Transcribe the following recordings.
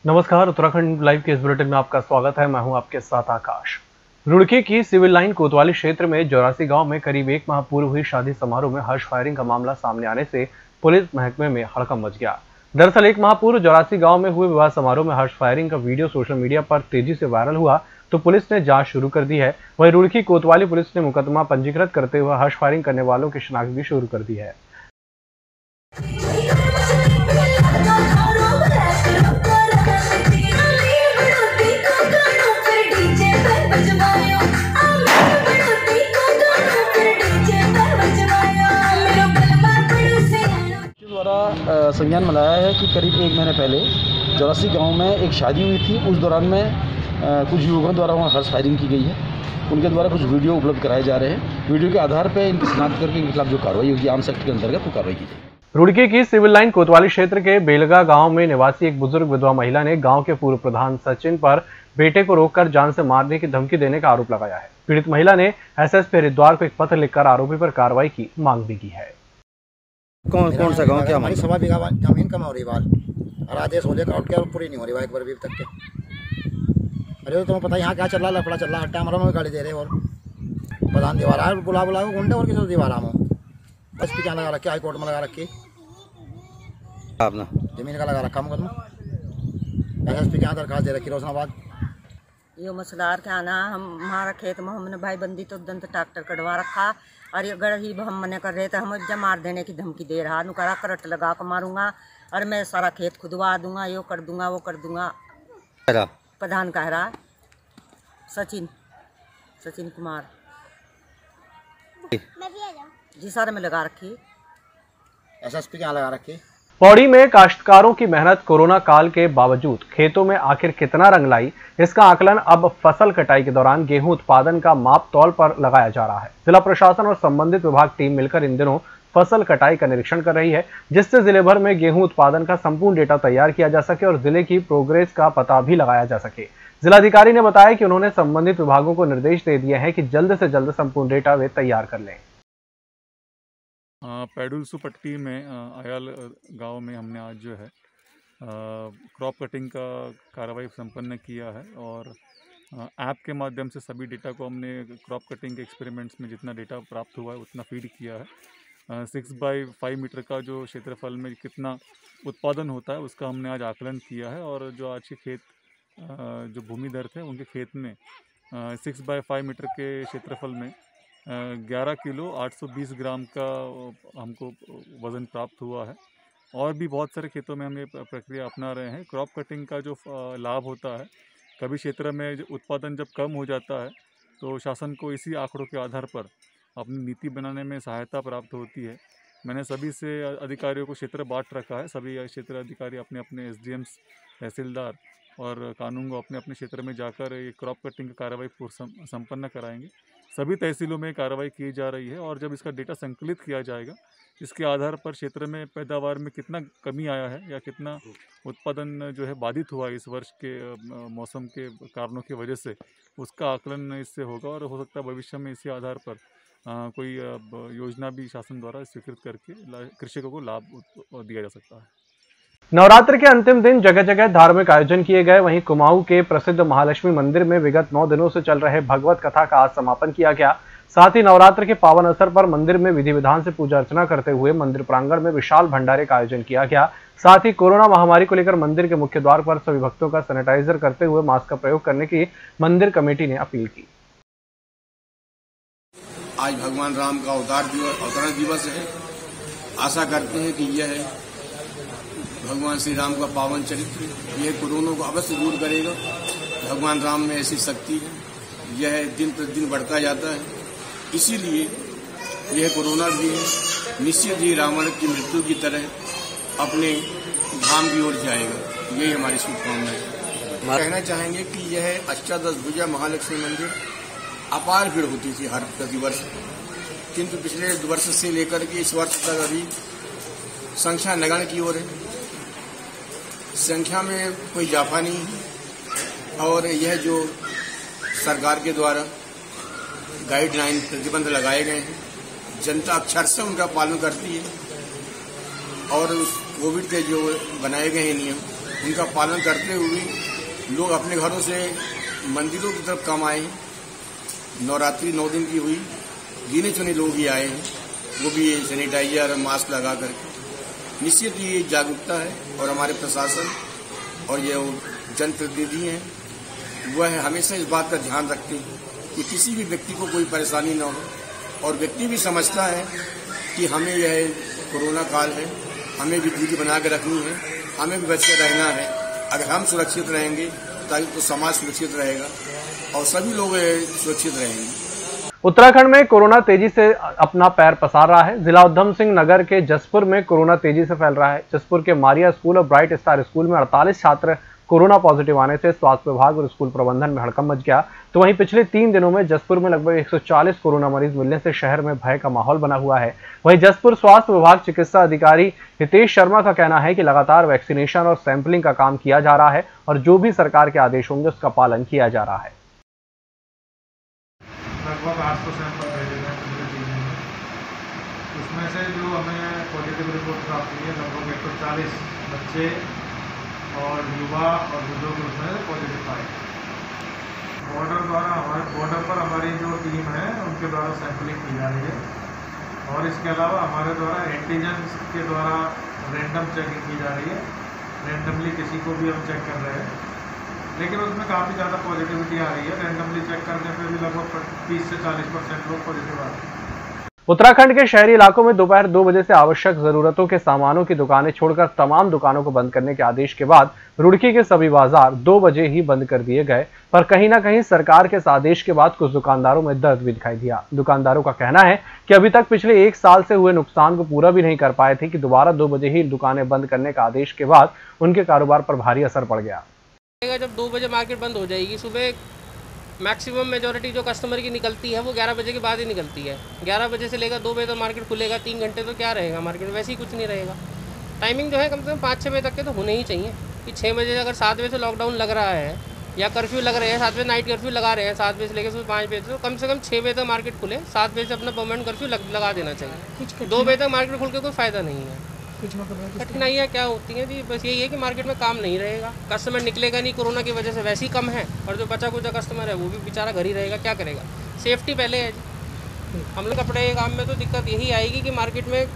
नमस्कार, उत्तराखंड लाइव के इस बुलेटिन में आपका स्वागत है। मैं हूं आपके साथ आकाश। रुड़की की सिविल लाइन कोतवाली क्षेत्र में जोरासी गांव में करीब 1 माह पूर्व हुई शादी समारोह में हर्ष फायरिंग का मामला सामने आने से पुलिस महकमे में हड़कंप मच गया। दरअसल 1 माह पूर्व जोरासी गांव में हुए विवाह समारोह में हर्ष फायरिंग का वीडियो सोशल मीडिया पर तेजी से वायरल हुआ तो पुलिस ने जांच शुरू कर दी है। वहीं रुड़की कोतवाली पुलिस ने मुकदमा पंजीकृत करते हुए हर्ष फायरिंग करने वालों की शिनाख्त भी शुरू कर दी है। द्वारा संज्ञान में लाया है कि करीब 1 महीने पहले जोरासी गांव में एक शादी हुई थी। उस दौरान में कुछ युवकों द्वारा वहां हर्ष फायरिंग की गई है। उनके द्वारा कुछ वीडियो उपलब्ध कराए जा रहे हैं। वीडियो के आधार पर इनकी शिनाख्त करके इनके खिलाफ जो कार्रवाई होगी आर्म्स एक्ट के अंतर्गत वो कार्रवाई की जाएगी। रुड़की की सिविल लाइन कोतवाली क्षेत्र के बेलगा गांव में निवासी एक बुजुर्ग विधवा महिला ने गांव के पूर्व प्रधान सचिन पर बेटे को रोककर जान से मारने की धमकी देने का आरोप लगाया है। पीड़ित महिला ने एसएसपी हरिद्वार को एक पत्र लिखकर आरोपी पर कार्रवाई की मांग भी की है। कौन सा गांव? क्या हमारी 1.25 बीघा जमीन कम हो रही बात और आदेश हो जाएगा और क्या पूरी नहीं हो रही एक बार भी तक के। अरे तो तुम्हें पता यहाँ क्या चल रहा है, लफड़ा चल रहा है। टाइम में गाड़ी दे रहे और प्रधान दीवार बुला गुंडे और किसी दीवार हम बस भी क्या लगा रखे, हाई कोर्ट में लगा रखी आपने जमीन का लगा रखा मुकदमा। एसएसपी के यहाँ दरखास्त दे रखी रोशनाबाद। यो मसदार के आना हमारा खेत में हमने भाई बंदी तो दंत ट्रैक्टर कटवा रखा और ये गढ़ ही हम मने कर रहे थे। हम जब मार देने की धमकी दे रहा नुकरा करट लगा कर मारूंगा और मैं सारा खेत खुदवा दूंगा, यो कर दूंगा वो कर दूंगा। प्रधान कह रहा सचिन कुमार जी सारे में लगा रखी। एसएसपी के यहाँ लगा रखी। पौड़ी में काश्तकारों की मेहनत कोरोना काल के बावजूद खेतों में आखिर कितना रंग लाई, इसका आकलन अब फसल कटाई के दौरान गेहूं उत्पादन का माप तौल पर लगाया जा रहा है। जिला प्रशासन और संबंधित विभाग टीम मिलकर इन दिनों फसल कटाई का निरीक्षण कर रही है, जिससे जिले भर में गेहूं उत्पादन का संपूर्ण डेटा तैयार किया जा सके और जिले की प्रोग्रेस का पता भी लगाया जा सके। जिलाधिकारी ने बताया कि उन्होंने संबंधित विभागों को निर्देश दे दिए हैं कि जल्द से जल्द संपूर्ण डेटा वे तैयार कर लें। पैडुलसू पट्टी में आयल गांव में हमने आज जो है क्रॉप कटिंग का कार्रवाई संपन्न किया है और ऐप के माध्यम से सभी डेटा को हमने क्रॉप कटिंग के एक्सपेरिमेंट्स में जितना डेटा प्राप्त हुआ है उतना फीड किया है। 6x5 मीटर का जो क्षेत्रफल में कितना उत्पादन होता है उसका हमने आज आकलन किया है और जो आज के खेत जो भूमिधर थे उनके खेत में 6x5 मीटर के क्षेत्रफल में 11 किलो 820 ग्राम का हमको वज़न प्राप्त हुआ है। और भी बहुत सारे खेतों में हम ये प्रक्रिया अपना रहे हैं। क्रॉप कटिंग का जो लाभ होता है, कभी क्षेत्र में उत्पादन जब कम हो जाता है तो शासन को इसी आंकड़ों के आधार पर अपनी नीति बनाने में सहायता प्राप्त होती है। मैंने सभी से अधिकारियों को क्षेत्र बांट रखा है। सभी क्षेत्र अधिकारी अपने अपने एसडीएम्स, तहसीलदार और कानून को अपने अपने क्षेत्र में जाकर ये क्रॉप कटिंग की कार्रवाई संपन्न कराएंगे। सभी तहसीलों में कार्रवाई की जा रही है और जब इसका डेटा संकलित किया जाएगा, इसके आधार पर क्षेत्र में पैदावार में कितना कमी आया है या कितना उत्पादन जो है बाधित हुआ है इस वर्ष के मौसम के कारणों की वजह से, उसका आकलन इससे होगा और हो सकता है भविष्य में इसी आधार पर कोई योजना भी शासन द्वारा स्वीकृत करके कृषकों को लाभ दिया जा सकता है। नवरात्र के अंतिम दिन जगह जगह धार्मिक आयोजन किए गए। वहीं कुमाऊं के प्रसिद्ध महालक्ष्मी मंदिर में विगत 9 दिनों से चल रहे भगवत कथा का आज समापन किया गया। साथ ही नवरात्र के पावन अवसर पर मंदिर में विधि विधान से पूजा अर्चना करते हुए मंदिर प्रांगण में विशाल भंडारे का आयोजन किया गया। साथ ही कोरोना महामारी को लेकर मंदिर के मुख्य द्वार पर सभी भक्तों का सैनिटाइजर करते हुए मास्क का प्रयोग करने की मंदिर कमेटी ने अपील की। आज भगवान राम का अवतरण दिवस है। आशा करते हैं कि यह भगवान श्री राम का पावन चरित्र यह कोरोना को अवश्य दूर करेगा। भगवान राम में ऐसी शक्ति है, यह दिन प्रतिदिन बढ़ता जाता है। इसीलिए यह कोरोना भी निश्चित ही रावण की मृत्यु की तरह अपने धाम की ओर जाएगा। यही हमारी शुभकामना है। कहना चाहेंगे कि यह अष्टादशभुजा महालक्ष्मी मंदिर अपार भीड़ होती थी हर प्रतिवर्ष, किंतु पिछले वर्ष से लेकर के इस वर्ष तक अभी संख्या नगण्य की ओर है। संख्या में कोई इजाफा नहीं है और यह जो सरकार के द्वारा गाइडलाइन प्रतिबंध लगाए गए हैं, जनता अक्षरशः उनका पालन करती है और कोविड के जो बनाए गए नियम उनका पालन करते हुए लोग अपने घरों से मंदिरों की तरफ कम आए। नवरात्रि 9 दिन की हुई, गिने चुने लोग ही आए हैं, वो भी सैनिटाइजर मास्क लगा करके। निश्चित ये जागरूकता है और हमारे प्रशासन और ये जनप्रतिनिधि हैं वह हमेशा इस बात का ध्यान रखते हैं कि किसी भी व्यक्ति को कोई परेशानी न हो, और व्यक्ति भी समझता है कि हमें यह कोरोना काल है, हमें भी दूरी बना के रखनी है, हमें भी बच के रहना है। अगर हम सुरक्षित रहेंगे तो समाज सुरक्षित रहेगा और सभी लोग सुरक्षित रहेंगे। उत्तराखंड में कोरोना तेजी से अपना पैर पसार रहा है। जिला उधम सिंह नगर के जसपुर में कोरोना तेजी से फैल रहा है। जसपुर के मारिया स्कूल और ब्राइट स्टार स्कूल में 48 छात्र कोरोना पॉजिटिव आने से स्वास्थ्य विभाग और स्कूल प्रबंधन में हड़कंप मच गया। तो वहीं पिछले 3 दिनों में जसपुर में लगभग 140 कोरोना मरीज मिलने से शहर में भय का माहौल बना हुआ है। वहीं जसपुर स्वास्थ्य विभाग चिकित्सा अधिकारी हितेश शर्मा का कहना है कि लगातार वैक्सीनेशन और सैंपलिंग का काम किया जा रहा है और जो भी सरकार के आदेश होंगे उसका पालन किया जा रहा है। लगभग 800 सैंपल भेजे गए पिछले 3 दिन में। उसमें से जो हमें पॉजिटिव रिपोर्ट प्राप्त हुई है लगभग 140 बच्चे और युवा और बुजुर्ग उसमें पॉजिटिव पाए। बॉर्डर पर हमारी जो टीम है उनके द्वारा सैंपलिंग की जा रही है और इसके अलावा हमारे द्वारा एंटीजन के द्वारा रैंडम चेकिंग की जा रही है। रैंडमली किसी को भी हम चेक कर रहे हैं, लेकिन उसमें काफ़ी ज़्यादा पॉजिटिविटी आ रही है। रैंडमली चेक करने पे भी लगभग 30 से 40% लोग पॉजिटिव आ रहे हैं। उत्तराखंड के शहरी इलाकों में दोपहर 2 बजे से आवश्यक जरूरतों के सामानों की दुकानें छोड़कर तमाम दुकानों को बंद करने के आदेश के बाद रुड़की के सभी बाजार 2 बजे ही बंद कर दिए गए। पर कहीं ना कहीं सरकार के इस आदेश के बाद कुछ दुकानदारों में दर्द भी दिखाई दिया। दुकानदारों का कहना है कि अभी तक पिछले 1 साल से हुए नुकसान को पूरा भी नहीं कर पाए थे कि दोबारा 2 बजे ही दुकानें बंद करने का आदेश के बाद उनके कारोबार पर भारी असर पड़ गया। जब 2 बजे मार्केट बंद हो जाएगी, सुबह मैक्सिमम मेजॉरिटी जो कस्टमर की निकलती है वो 11 बजे के बाद ही निकलती है। 11 बजे से लेकर 2 बजे तक मार्केट खुलेगा। 3 घंटे तो क्या रहेगा मार्केट में, वैसे ही कुछ नहीं रहेगा। टाइमिंग जो है कम से कम 5-6 बजे तक के तो होने ही चाहिए कि 6 बजे अगर 7 बजे से लॉकडाउन लग रहा है या कर्फ्यू लग रहे हैं, 7 बजे नाइट कर्फ्यू लगा रहे हैं 7 बजे से लेकर सुबह 5 बजे, तो कम से कम 6 बजे तक मार्केट खुले। 7 बजे से अपना परमानेंट कर्फ्यू लगा देना चाहिए। 2 बजे तक मार्केट खुल के कोई फ़ायदा नहीं है। कठिनाइयाँ क्या होती हैं जी, बस यही है कि मार्केट में काम नहीं रहेगा, कस्टमर निकलेगा नहीं, कोरोना की वजह से वैसे ही कम है, और जो बचा कुचा कस्टमर है वो भी बेचारा घर ही रहेगा, क्या करेगा। सेफ्टी पहले है जी। हम लोग कपड़े के काम में तो दिक्कत यही आएगी कि मार्केट में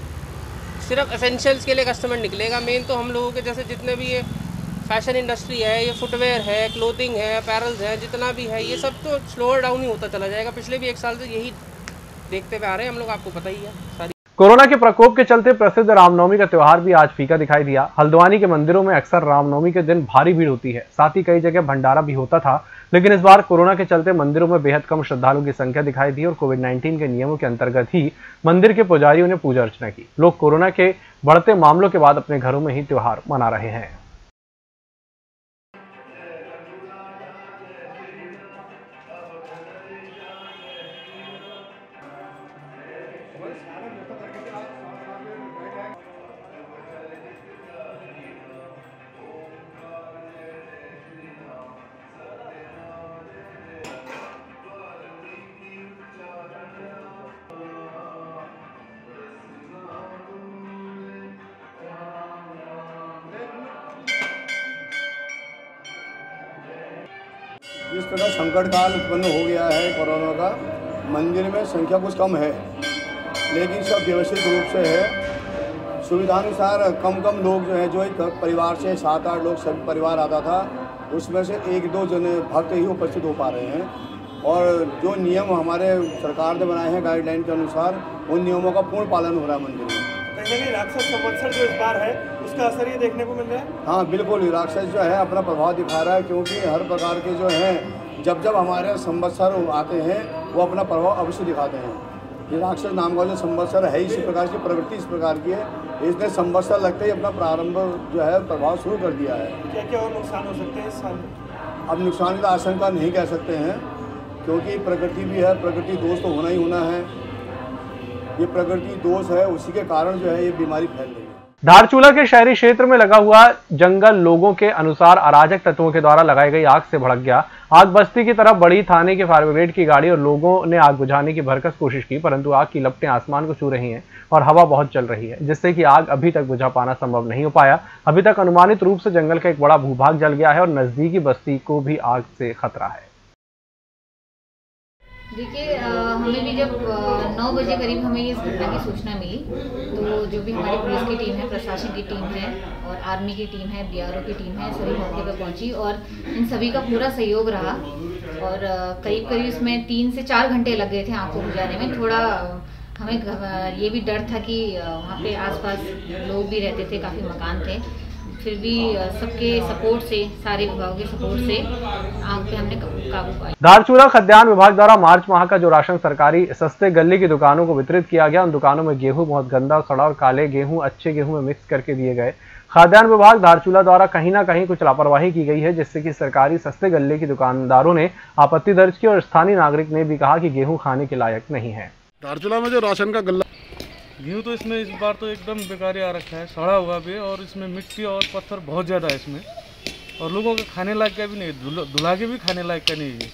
सिर्फ एसेंशियल्स के लिए कस्टमर निकलेगा। मेन तो हम लोगों के जैसे जितने भी ये फैशन इंडस्ट्री है, ये फुटवेयर है, क्लोथिंग है, अपैरल्स है, जितना भी है ये सब तो स्लोअर डाउन ही होता चला जाएगा। पिछले भी 1 साल से यही देखते हुए आ रहे हैं हम लोग, आपको पता ही है सारी। कोरोना के प्रकोप के चलते प्रसिद्ध रामनवमी का त्योहार भी आज फीका दिखाई दिया। हल्द्वानी के मंदिरों में अक्सर रामनवमी के दिन भारी भीड़ होती है, साथ ही कई जगह भंडारा भी होता था, लेकिन इस बार कोरोना के चलते मंदिरों में बेहद कम श्रद्धालुओं की संख्या दिखाई दी और कोविड-19 के नियमों के अंतर्गत ही मंदिर के पुजारियों ने पूजा अर्चना की। लोग कोरोना के बढ़ते मामलों के बाद अपने घरों में ही त्योहार मना रहे हैं। जिस प्रकार संकट काल उत्पन्न हो गया है कोरोना का, मंदिर में संख्या कुछ कम है, लेकिन सब व्यवस्थित रूप से है। सुविधानुसार कम लोग जो है, जो एक परिवार से 7-8 लोग सब परिवार आता था, उसमें से 1-2 जन भक्त ही उपस्थित हो पा रहे हैं। और जो नियम हमारे सरकार ने बनाए हैं गाइडलाइन के अनुसार, उन नियमों का पूर्ण पालन हो रहा है मंदिर में। कहीं राक्षस संवत्सर जो इस बार है उसका असर ये देखने को मिल रहा है। हाँ बिल्कुल, राक्षस जो है अपना प्रभाव दिखा रहा है, क्योंकि हर प्रकार के जो हैं जब हमारे संवत्सर आते हैं वो अपना प्रभाव अवश्य दिखाते हैं। ये राक्षस नाम का जो संवत्सर है, इसी प्रकार की प्रवृत्ति इस प्रकार की है, इसने संवत्सर लगते ही अपना प्रारंभ जो है प्रभाव शुरू कर दिया है। क्या क्या और नुकसान हो सकते हैं इस साल? अब नुकसान की आशंका नहीं कह सकते हैं, क्योंकि प्रकृति भी है, प्रकृति दोष तो होना ही होना है। ये प्रकृति दोष है, उसी के कारण जो है ये बीमारी फैल रही है। धारचूला के शहरी क्षेत्र में लगा हुआ जंगल लोगों के अनुसार अराजक तत्वों के द्वारा लगाई गई आग से भड़क गया। आग बस्ती की तरफ बढ़ी। थाने के फायर ब्रिगेड की गाड़ी और लोगों ने आग बुझाने की भरकस कोशिश की, परंतु आग की लपटें आसमान को छू रही हैं और हवा बहुत चल रही है, जिससे कि आग अभी तक बुझा पाना संभव नहीं हो पाया। अभी तक अनुमानित रूप से जंगल का एक बड़ा भूभाग जल गया है और नजदीकी बस्ती को भी आग से खतरा है। देखिए, हमें भी जब 9 बजे करीब हमें इस घटना की सूचना मिली, तो जो भी हमारी पुलिस की टीम है, प्रशासन की टीम है और आर्मी की टीम है, BRO की टीम है, सभी मौके पर पहुंची और इन सभी का पूरा सहयोग रहा। और करीब इसमें 3 से 4 घंटे लग गए थे आग को बुझाने में। थोड़ा हमें ये भी डर था कि वहाँ पे आसपास लोग भी रहते थे, काफ़ी मकान थे, फिर भी सबके सपोर्ट से, सारे विभागों के सपोर्ट से आग पे हमने काबू पाया। धारचूला खाद्यान्न विभाग द्वारा मार्च माह का जो राशन सरकारी सस्ते गले की दुकानों को वितरित किया गया, उन दुकानों में गेहूं बहुत गंदा, सड़ा और काले गेहूं अच्छे गेहूं में मिक्स करके दिए गए। खाद्यान्न विभाग धारचूला द्वारा कहीं ना कहीं कुछ लापरवाही की गई है, जिससे कि सरकारी सस्ते गल्ले की दुकानदारों ने आपत्ति दर्ज की और स्थानीय नागरिक ने भी कहा कि गेहूं खाने के लायक नहीं है। धारचूला में जो राशन का गल्ला गेहूँ तो इसमें इस बार तो एकदम बेकार आ रखा है, सड़ा हुआ भी, और इसमें मिट्टी और पत्थर बहुत ज़्यादा है इसमें, और लोगों के खाने लायक का भी नहीं, दुला के भी खाने लायक का नहीं है।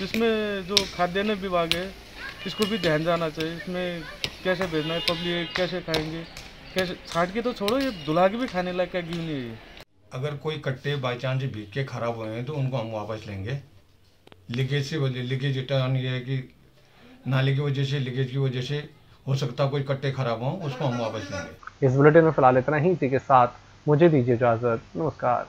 इसमें जो खाद्यान्न विभाग है इसको भी ध्यान जाना चाहिए, इसमें कैसे भेजना है, पब्लिक कैसे खाएंगे, कैसे छाट के तो छोड़ो, ये दुला के भी खाने लायक का गेहूँ नहीं है। अगर कोई कट्टे बाई चांस भीग के खराब हुए हैं तो उनको हम वापस लेंगे। लीकेज से लीकेज रिटर्न ये है कि नाले की वजह से, लीकेज की वजह से हो सकता कोई कट्टे खराब हों, उसको हम वापस लेंगे। इस बुलेटिन में फिलहाल इतना ही। इसी के साथ मुझे दीजिए इजाजत। नमस्कार।